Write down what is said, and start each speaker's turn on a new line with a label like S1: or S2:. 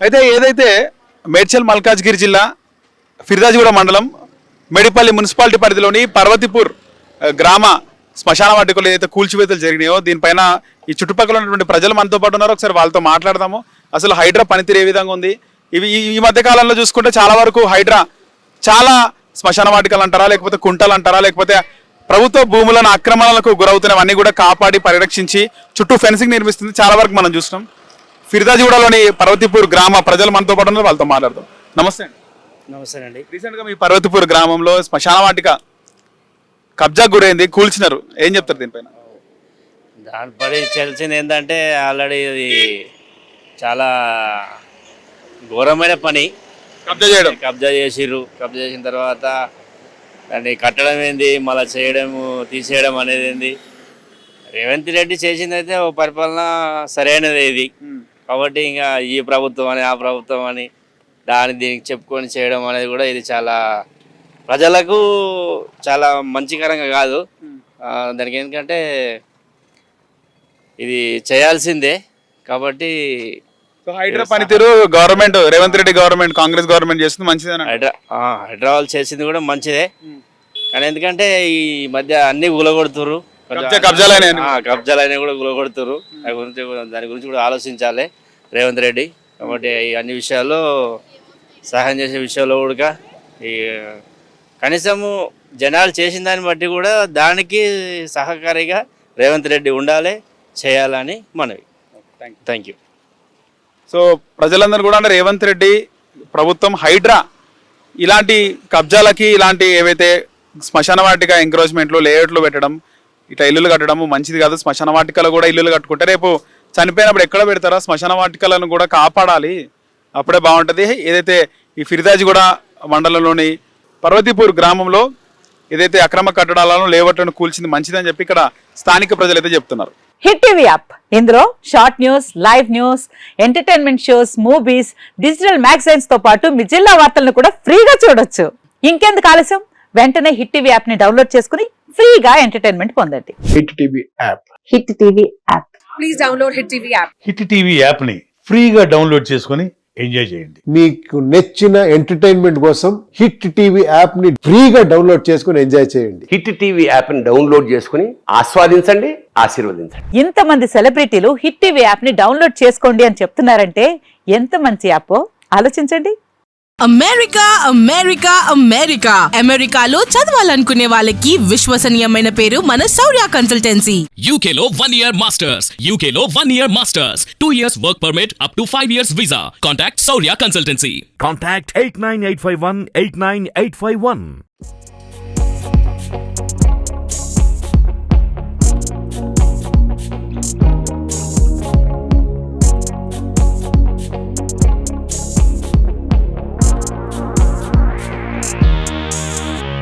S1: అయితే ఏదైతే మేడ్చల్ మల్కాజ్గిరి జిల్లా ఫిర్దాజిగూడ మండలం మెడిపల్లి మున్సిపాలిటీ పరిధిలోని పర్వతిపూర్ గ్రామ శ్మశాన వాటికలు ఏదైతే కూల్చివేతలు జరిగినాయో దీనిపైన ఈ చుట్టుపక్కల ఉన్నటువంటి ప్రజలు మనతో పాటు ఉన్నారో ఒకసారి వాళ్ళతో మాట్లాడదాము. అసలు హైడ్రా పనితీరు ఏ విధంగా ఉంది, ఇవి ఈ మధ్య కాలంలో చూసుకుంటే చాలా వరకు హైడ్రా చాలా శ్మశాన వాటికలు అంటారా, లేకపోతే కుంటలు అంటారా, లేకపోతే ప్రభుత్వ భూములను ఆక్రమణలకు గురవుతున్నవన్నీ కూడా కాపాడి పరిరక్షించి చుట్టూ ఫెన్సింగ్ నిర్మిస్తుంది. చాలా వరకు మనం చూస్తున్నాం. ఫిర్దాజిగూడలోని పర్వతిపూర్ గ్రామ ప్రజలు మనతో పాటు ఉన్నారు, వాళ్ళతో మాట్లాడదాం. నమస్తే అండి.
S2: నమస్తే అండి.
S1: రీసెంట్గా మీ పర్వతిపూర్ గ్రామంలో శ్మశాన వాటిక కబ్జా గురైంది, కూల్చినారు. ఏం చెప్తారు దీనిపైన?
S2: దానిపై తెలిసింది ఏంటంటే ఆల్రెడీ ఇది చాలా ఘోరమైన పని. కబ్జా చేసిర్రు. కబ్జా చేసిన తర్వాత దాన్ని కట్టడం ఏంది, మళ్ళీ తీసేయడం అనేది ఏంది. రేవంత్ రెడ్డి చేసింది అయితే ఓ పరిపాలన సరైనది ఇది. కాబట్టి ఇంకా ఈ ప్రభుత్వం అని ఆ ప్రభుత్వం అని దీనికి చెప్పుకొని చేయడం అనేది కూడా ఇది చాలా ప్రజలకు చాలా మంచికరంగా కాదు. దానికి ఎందుకంటే ఇది చేయాల్సిందే. కాబట్టి
S1: హైడ్రా పనితీరు government Revanth Reddy government Congress government చేస్తుంది మంచిదేనా?
S2: హైదరాబాద్ చేసింది కూడా మంచిదే. కానీ ఎందుకంటే ఈ మధ్య అన్ని గులగొడుతురు, కబ్జాలైనా కూడా గులగొడుతురు. దాని గురించి కూడా ఆలోచించాలి రేవంత్ రెడ్డి. కాబట్టి ఈ అన్ని విషయాల్లో సహాయం చేసే విషయంలో కూడా ఈ కనీసము జనాలు చేసిన దాన్ని బట్టి కూడా దానికి సహకారిగా రేవంత్ రెడ్డి ఉండాలి, చేయాలని మనవి. Thank you.
S1: సో ప్రజలందరూ కూడా అంటే రేవంత్ రెడ్డి ప్రభుత్వం హైడ్రా ఇలాంటి కబ్జాలకి ఇలాంటి ఏవైతే శ్మశాన వాటిక ఎంక్రోచ్మెంట్లు లేఅవుట్లు పెట్టడం ఇట్లా ఇల్లులు కట్టడం మంచిది కాదు. శ్మశాన వాటికలు కూడా ఇల్లులు కట్టుకుంటే రేపు చనిపోయినప్పుడు ఎక్కడ పెడతారా? శ్మశాన వాటికలను కూడా కాపాడాలి, అప్పుడే బాగుంటుంది. ఏదైతే ఈ ఫిర్దాజిగూడ మండలంలోని పర్వతిపూర్ గ్రామంలో ఏదైతే అక్రమ కట్టడాలను లేఅవుట్లను కూల్చింది మంచిదని చెప్పి ఇక్కడ స్థానిక ప్రజలు అయితే చెప్తున్నారు.
S3: హిట్ టీవీ యాప్, ఇందులో short news, live news, entertainment shows, movies, digital magazines తో పాటు మీ జిల్లా వార్తలను కూడా ఫ్రీగా చూడొచ్చు. ఇంకెందుకు ఆలస్యం, వెంటనే హిట్ టీవీ యాప్ ని డౌన్లోడ్ చేసుకుని ఫ్రీగా ఎంటర్టైన్మెంట్ పొందండి.
S4: Hit TV app.
S3: Hit TV app.
S5: Please download hit TV app.
S6: Hit TV app ని ఫ్రీగా డౌన్లోడ్ చేసుకుని ఎంజాయ్ చేయండి.
S4: మీకు నచ్చిన ఎంటర్టైన్మెంట్ కోసం హిట్ టీవీ యాప్ ని ఫ్రీగా డౌన్లోడ్ చేసుకుని ఎంజాయ్ చేయండి.
S7: హిట్ టీవీ యాప్ ని డౌన్లోడ్ చేసుకుని ఆస్వాదించండి, ఆశీర్వదించండి.
S3: ఇంతమంది సెలబ్రిటీలు హిట్ టీవీ యాప్ ని డౌన్లోడ్ చేసుకోండి అని చెప్తున్నారంటే ఎంత మంచి యాప్ ఆలోచించండి.
S5: అమెరికా అమెరికా అమెరికా అమెరికాలో చదవాలనుకునే వాళ్ళకి విశ్వసనీయమైన పేరు మన శౌర్య కన్సల్టెన్సీ.
S8: UK లో 1 year masters, UK లో 1 year masters, 2 years work permit up to 5 years visa. Contact Saurya Consultancy.
S9: Contact 89851 89851.